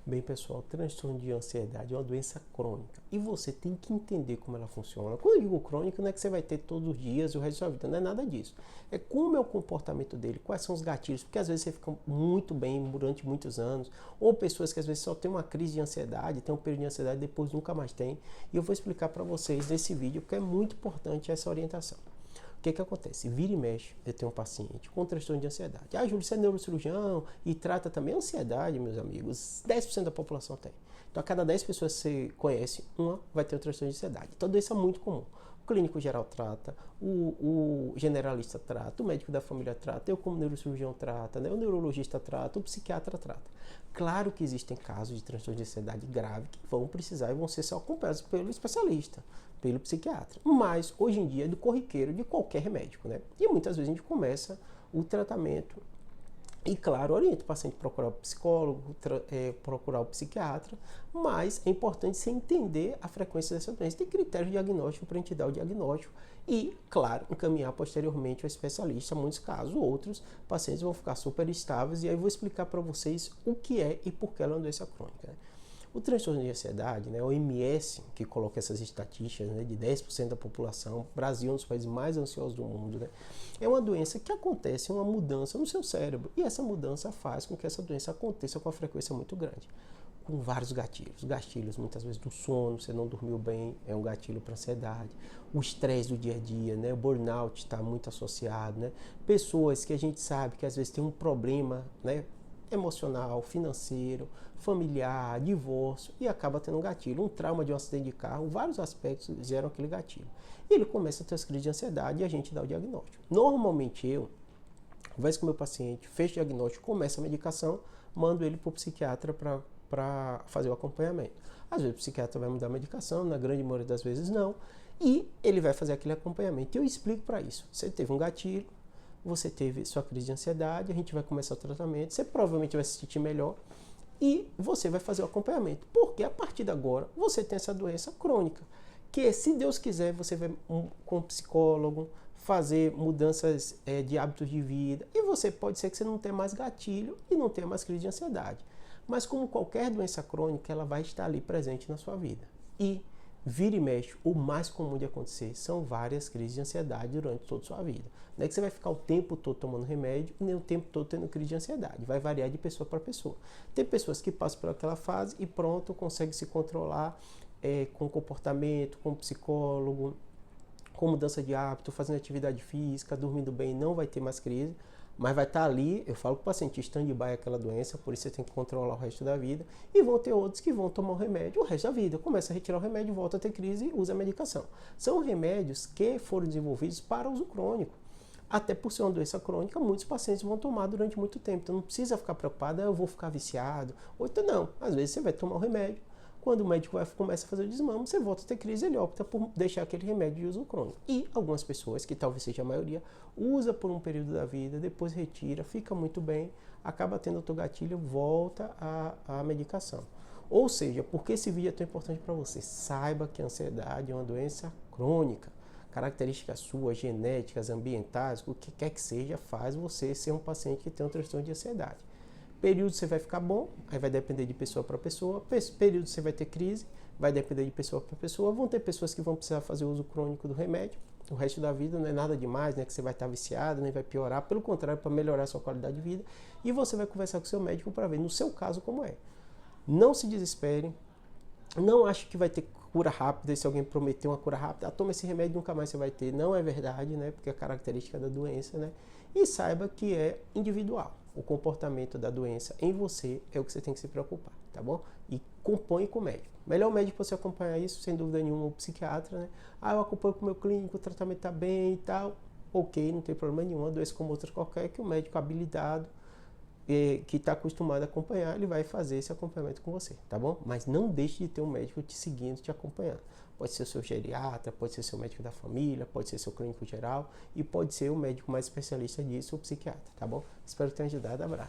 Bem, pessoal, transtorno de ansiedade é uma doença crônica e você tem que entender como ela funciona. Quando eu digo crônica, não é que você vai ter todos os dias e o resto da sua vida, não é nada disso. É como é o comportamento dele, quais são os gatilhos, porque às vezes você fica muito bem durante muitos anos, ou pessoas que às vezes só tem uma crise de ansiedade, tem um período de ansiedade e depois nunca mais tem. E eu vou explicar para vocês nesse vídeo, porque é muito importante essa orientação. O que acontece? Vira e mexe, eu tenho um paciente com transtorno de ansiedade. Ah, Júlio, você é neurocirurgião e trata também a ansiedade, meus amigos. 10% da população tem. Então, a cada 10 pessoas que você conhece, uma vai ter um transtorno de ansiedade. Então, doença muito comum. O clínico geral trata, o generalista trata, o médico da família trata, eu como neurocirurgião trata, né? O neurologista trata, o psiquiatra trata. Claro que existem casos de transtorno de ansiedade grave que vão precisar e vão ser só acompanhados pelo especialista, pelo psiquiatra. Mas, hoje em dia, é do corriqueiro de qualquer médico, né? E muitas vezes a gente começa o tratamento e, claro, orienta o paciente a procurar o psicólogo, procurar o psiquiatra, mas é importante você entender a frequência dessa doença. Tem critério diagnóstico para a gente dar o diagnóstico e, claro, encaminhar posteriormente ao especialista. Em muitos casos, outros pacientes vão ficar super estáveis e aí eu vou explicar para vocês o que é e por que ela é uma doença crônica, né? O transtorno de ansiedade, né, o OMS, que coloca essas estatísticas, né, de 10% da população, Brasil é um dos países mais ansiosos do mundo, né, é uma doença que acontece uma mudança no seu cérebro. E essa mudança faz com que essa doença aconteça com uma frequência muito grande, com vários gatilhos. Gatilhos, muitas vezes, do sono, você não dormiu bem, é um gatilho para ansiedade. O estresse do dia a dia, né, o burnout está muito associado, né, pessoas que a gente sabe que às vezes tem um problema, né, emocional, financeiro, familiar, divórcio e acaba tendo um gatilho, um trauma de um acidente de carro, vários aspectos geram aquele gatilho. E ele começa a ter as crises de ansiedade e a gente dá o diagnóstico. Normalmente eu converso com o meu paciente, fecho o diagnóstico, começo a medicação, mando ele para o psiquiatra para fazer o acompanhamento. Às vezes o psiquiatra vai mudar a medicação, na grande maioria das vezes não, e ele vai fazer aquele acompanhamento. E eu explico para isso. Você teve um gatilho, você teve sua crise de ansiedade, a gente vai começar o tratamento, você provavelmente vai se sentir melhor e você vai fazer o acompanhamento, porque a partir de agora você tem essa doença crônica, que se Deus quiser você vai com um psicólogo fazer mudanças de hábitos de vida e você pode ser que você não tenha mais gatilho e não tenha mais crise de ansiedade, mas como qualquer doença crônica ela vai estar ali presente na sua vida e vira e mexe, o mais comum de acontecer são várias crises de ansiedade durante toda a sua vida. Não é que você vai ficar o tempo todo tomando remédio e nem o tempo todo tendo crise de ansiedade. Vai variar de pessoa para pessoa. Tem pessoas que passam por aquela fase e pronto, conseguem se controlar com comportamento, com psicólogo, com mudança de hábito, fazendo atividade física, dormindo bem, não vai ter mais crise. Mas vai estar ali, eu falo para o paciente, stand-by aquela doença, por isso você tem que controlar o resto da vida. E vão ter outros que vão tomar o remédio o resto da vida. Começa a retirar o remédio, volta a ter crise e usa a medicação. São remédios que foram desenvolvidos para uso crônico. Até por ser uma doença crônica, muitos pacientes vão tomar durante muito tempo. Então não precisa ficar preocupado, eu vou ficar viciado. Ou então não, às vezes você vai tomar o remédio. Quando o médico começa a fazer o desmame, você volta a ter crise, ele opta por deixar aquele remédio de uso crônico. E algumas pessoas, que talvez seja a maioria, usa por um período da vida, depois retira, fica muito bem, acaba tendo outro gatilho, volta à medicação. Ou seja, por que esse vídeo é tão importante para você? Saiba que a ansiedade é uma doença crônica. Características suas, genéticas, ambientais, o que quer que seja, faz você ser um paciente que tem um transtorno de ansiedade. Período você vai ficar bom, aí vai depender de pessoa para pessoa. Período você vai ter crise, vai depender de pessoa para pessoa. Vão ter pessoas que vão precisar fazer uso crônico do remédio. O resto da vida não é nada demais, né? Que você vai estar viciado, nem vai piorar. Pelo contrário, para melhorar a sua qualidade de vida. E você vai conversar com o seu médico para ver, no seu caso, como é. Não se desespere. Não ache que vai ter cura rápida. E se alguém prometer uma cura rápida, toma esse remédio, nunca mais você vai ter. Não é verdade, né? Porque é característica da doença, né? E saiba que é individual. O comportamento da doença em você é o que você tem que se preocupar, tá bom? E acompanhe com o médico. Melhor médico para você acompanhar isso, sem dúvida nenhuma, o psiquiatra, né? Ah, eu acompanho com o meu clínico, o tratamento tá bem e tal. Ok, não tem problema nenhum, uma doença como outra qualquer, que o médico habilitado, que está acostumado a acompanhar, ele vai fazer esse acompanhamento com você, tá bom? Mas não deixe de ter um médico te seguindo, te acompanhando. Pode ser o seu geriatra, pode ser seu médico da família, pode ser seu clínico geral e pode ser o médico mais especialista disso, o psiquiatra, tá bom? Espero que tenha ajudado, abraço.